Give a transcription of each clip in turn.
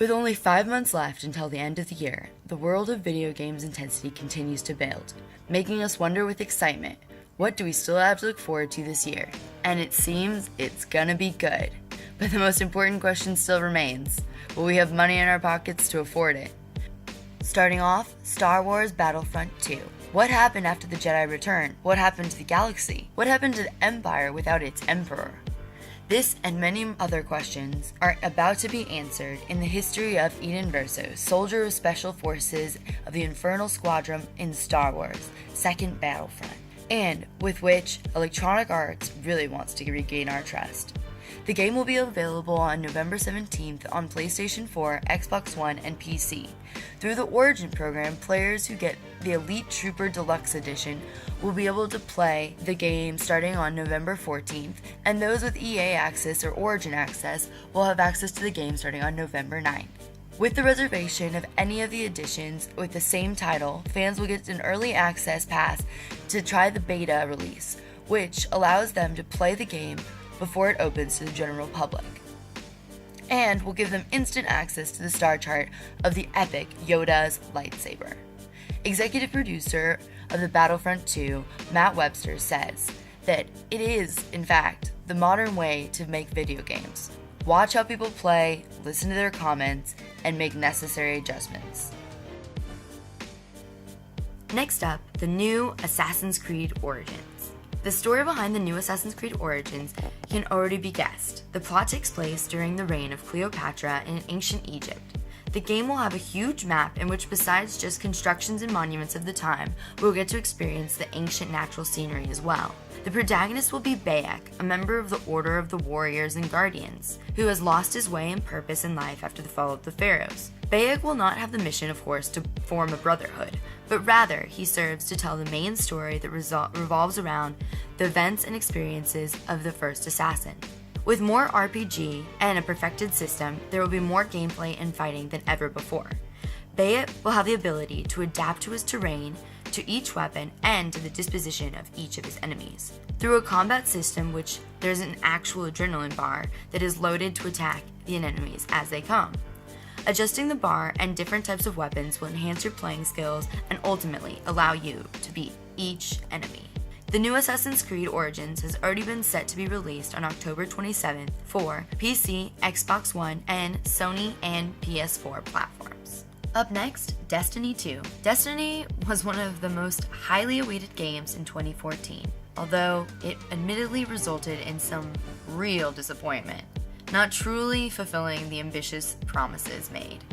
With only 5 months left until the end of the year, the world of video games intensity continues to build, making us wonder with excitement, what do we still have to look forward to this year? And it seems it's gonna be good. But the most important question still remains, will we have money in our pockets to afford it? Starting off, Star Wars Battlefront 2. What happened after the Jedi Return? What happened to the galaxy? What happened to the Empire without its Emperor? This and many other questions are about to be answered in the history of Eden Verso, soldier of Special Forces of the Infernal Squadron in Star Wars, Second Battlefront, and with which Electronic Arts really wants to regain our trust. The game will be available on November 17th on PlayStation 4, Xbox One, and PC. Through the Origin program, players who get the Elite Trooper Deluxe Edition will be able to play the game starting on November 14th, and those with EA Access or Origin Access will have access to the game starting on November 9th. With the reservation of any of the editions with the same title, fans will get an early access pass to try the beta release, which allows them to play the game before it opens to the general public, and will give them instant access to the star chart of the epic Yoda's lightsaber. Executive producer of the Battlefront 2, Matt Webster, says that it is, in fact, the modern way to make video games. Watch how people play, listen to their comments, and make necessary adjustments. Next up, the new Assassin's Creed Origins. The story behind the new Assassin's Creed Origins can already be guessed. The plot takes place during the reign of Cleopatra in ancient Egypt. The game will have a huge map in which, besides just constructions and monuments of the time, we'll get to experience the ancient natural scenery as well. The protagonist will be Bayek, a member of the Order of the Warriors and Guardians, who has lost his way and purpose in life after the fall of the pharaohs. Bayek will not have the mission, of course, to form a brotherhood, but rather he serves to tell the main story that revolves around the events and experiences of the first assassin. With more RPG and a perfected system, there will be more gameplay and fighting than ever before. Bayek will have the ability to adapt to his terrain, to each weapon, and to the disposition of each of his enemies. Through a combat system which there's an actual adrenaline bar that is loaded to attack the enemies as they come. Adjusting the bar and different types of weapons will enhance your playing skills and ultimately allow you to beat each enemy. The new Assassin's Creed Origins has already been set to be released on October 27th for PC, Xbox One, and Sony and PS4 platforms. Up next, Destiny 2. Destiny was one of the most highly awaited games in 2014, although it admittedly resulted in some real disappointment, not truly fulfilling the ambitious promises made.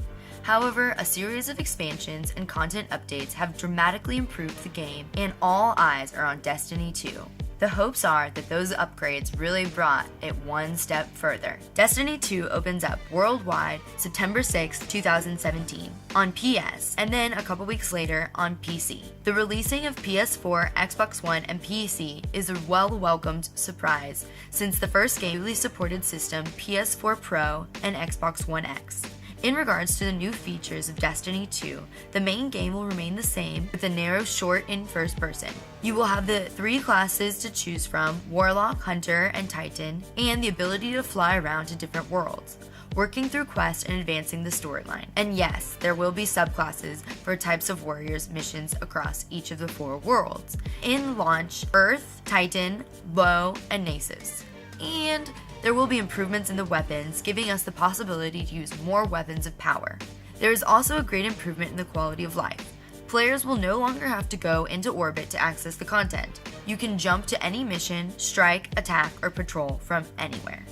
However, a series of expansions and content updates have dramatically improved the game, and all eyes are on Destiny 2. The hopes are that those upgrades really brought it one step further. Destiny 2 opens up worldwide September 6, 2017 on PS, and then a couple weeks later on PC. The releasing of PS4, Xbox One, and PC is a well-welcomed surprise since the first game really supported system PS4 Pro and Xbox One X. In regards to the new features of Destiny 2, the main game will remain the same with the narrow short in first person. You will have the 3 classes to choose from, Warlock, Hunter, and Titan, and the ability to fly around to different worlds, working through quests and advancing the storyline. And yes, there will be subclasses for types of warriors missions across each of the 4 worlds. In launch, Earth, Titan, Low, and Nasus. And there will be improvements in the weapons, giving us the possibility to use more weapons of power. There is also a great improvement in the quality of life. Players will no longer have to go into orbit to access the content. You can jump to any mission, strike, attack, or patrol from anywhere.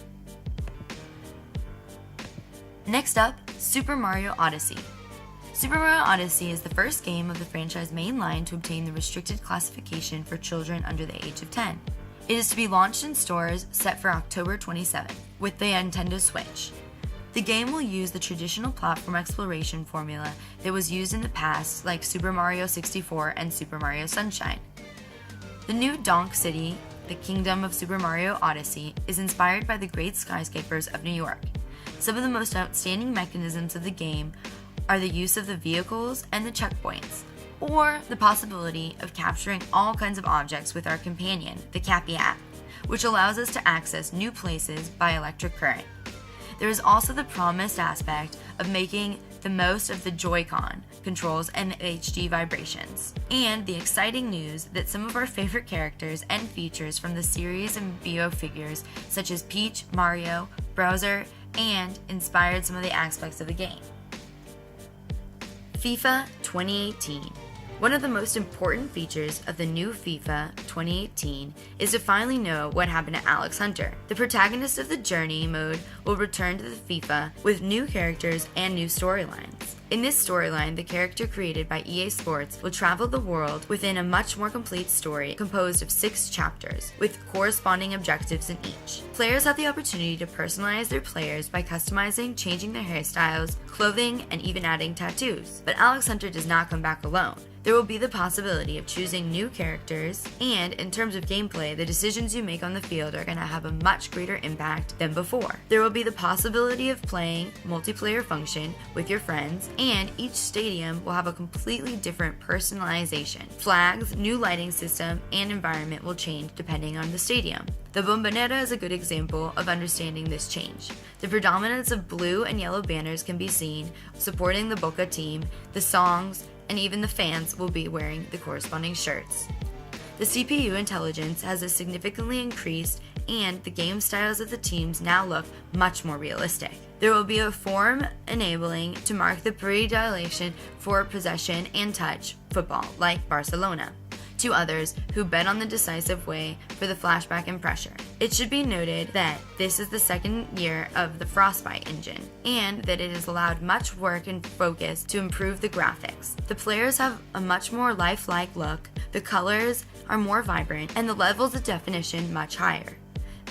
Next up, Super Mario Odyssey. Super Mario Odyssey is the first game of the franchise main line to obtain the restricted classification for children under the age of 10. It is to be launched in stores set for October 27th with the Nintendo Switch. The game will use the traditional platform exploration formula that was used in the past, like Super Mario 64 and Super Mario Sunshine. The new Donk City, the Kingdom of Super Mario Odyssey, is inspired by the great skyscrapers of New York. Some of the most outstanding mechanisms of the game are the use of the vehicles and the checkpoints, or the possibility of capturing all kinds of objects with our companion, the Cappy app, which allows us to access new places by electric current. There is also the promised aspect of making the most of the Joy-Con controls and HD vibrations, and the exciting news that some of our favorite characters and features from the series and VO figures, such as Peach, Mario, Bowser, and inspired some of the aspects of the game. FIFA 2018. One of the most important features of the new FIFA 2018 is to finally know what happened to Alex Hunter. The protagonist of the Journey mode will return to the FIFA with new characters and new storylines. In this storyline, the character created by EA Sports will travel the world within a much more complete story composed of 6 chapters, with corresponding objectives in each. Players have the opportunity to personalize their players by customizing, changing their hairstyles, clothing, and even adding tattoos. But Alex Hunter does not come back alone. There will be the possibility of choosing new characters, and in terms of gameplay, the decisions you make on the field are going to have a much greater impact than before. There will be the possibility of playing multiplayer function with your friends, and each stadium will have a completely different personalization. Flags, new lighting system, and environment will change depending on the stadium. The Bombonera is a good example of understanding this change. The predominance of blue and yellow banners can be seen supporting the Boca team, the songs, and even the fans will be wearing the corresponding shirts. The CPU intelligence has significantly increased, and the game styles of the teams now look much more realistic. There will be a form enabling to mark the predilation for possession and touch football, like Barcelona, to others who bet on the decisive way for the flashback and pressure. It should be noted that this is the second year of the Frostbite engine, and that it has allowed much work and focus to improve the graphics. The players have a much more lifelike look, the colors are more vibrant, and the levels of definition much higher.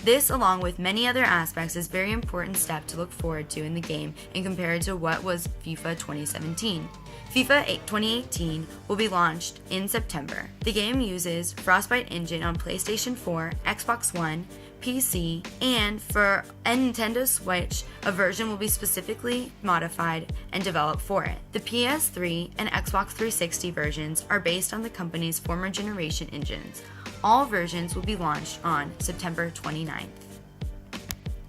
This, along with many other aspects, is a very important step to look forward to in the game and compared to what was FIFA 2017. FIFA 2018 will be launched in September. The game uses Frostbite engine on PlayStation 4, Xbox One, PC, and for Nintendo Switch, a version will be specifically modified and developed for it. The PS3 and Xbox 360 versions are based on the company's former generation engines. All versions will be launched on September 29th.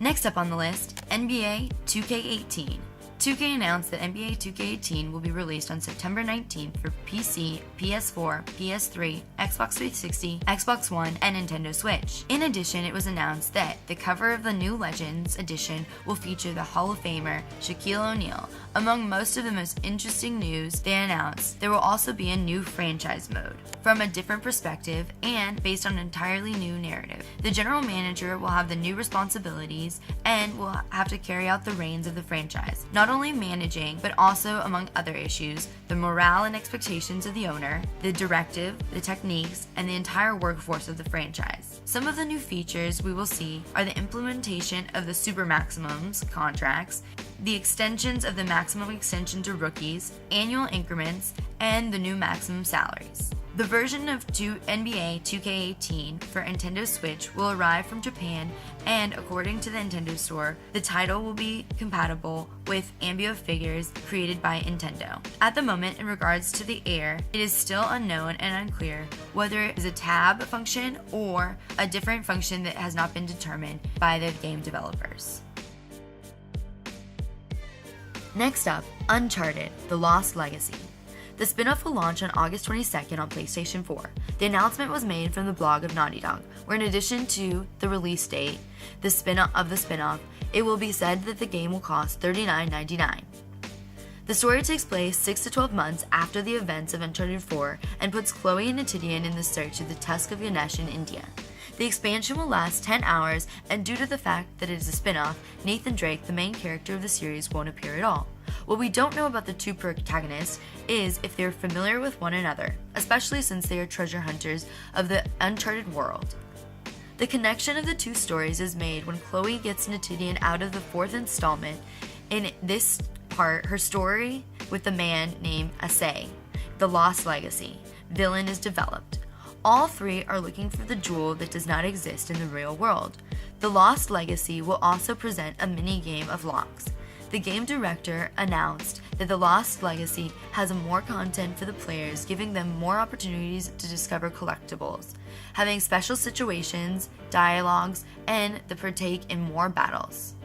Next up on the list, NBA 2K18. 2K announced that NBA 2K18 will be released on September 19th for PC, PS4, PS3, Xbox 360, Xbox One, and Nintendo Switch. In addition, it was announced that the cover of the new Legends edition will feature the Hall of Famer Shaquille O'Neal. Among most of the most interesting news they announced, there will also be a new franchise mode from a different perspective and based on an entirely new narrative. The general manager will have the new responsibilities and will have to carry out the reins of the franchise, not only managing, but also, among other issues, the morale and expectations of the owner, the directive, the techniques, and the entire workforce of the franchise. Some of the new features we will see are the implementation of the Super Maximums contracts, the extensions of the maximum extension to rookies, annual increments, and the new maximum salaries. The version of NBA 2K18 for Nintendo Switch will arrive from Japan, and according to the Nintendo Store, the title will be compatible with Ambio figures created by Nintendo. At the moment, in regards to the Air, it is still unknown and unclear whether it is a tab function or a different function that has not been determined by the game developers. Next up, Uncharted: The Lost Legacy. The spin-off will launch on August 22nd on PlayStation 4. The announcement was made from the blog of Naughty Dog, where in addition to the release date, the spin-off, it will be said that the game will cost $39.99. The story takes place 6 to 12 months after the events of Uncharted 4 and puts Chloe and Nitidian in the search of the Tusk of Ganesh in India. The expansion will last 10 hours, and due to the fact that it is a spin-off, Nathan Drake, the main character of the series, won't appear at all. What we don't know about the two protagonists is if they are familiar with one another, especially since they are treasure hunters of the Uncharted world. The connection of the two stories is made when Chloe gets Nitidian out of the 4th installment. In this part, her story with the man named Asay, the Lost Legacy, villain is developed. All three are looking for the jewel that does not exist in the real world. The Lost Legacy will also present a mini-game of locks. The game director announced that The Lost Legacy has more content for the players, giving them more opportunities to discover collectibles, having special situations, dialogues, and the partake in more battles.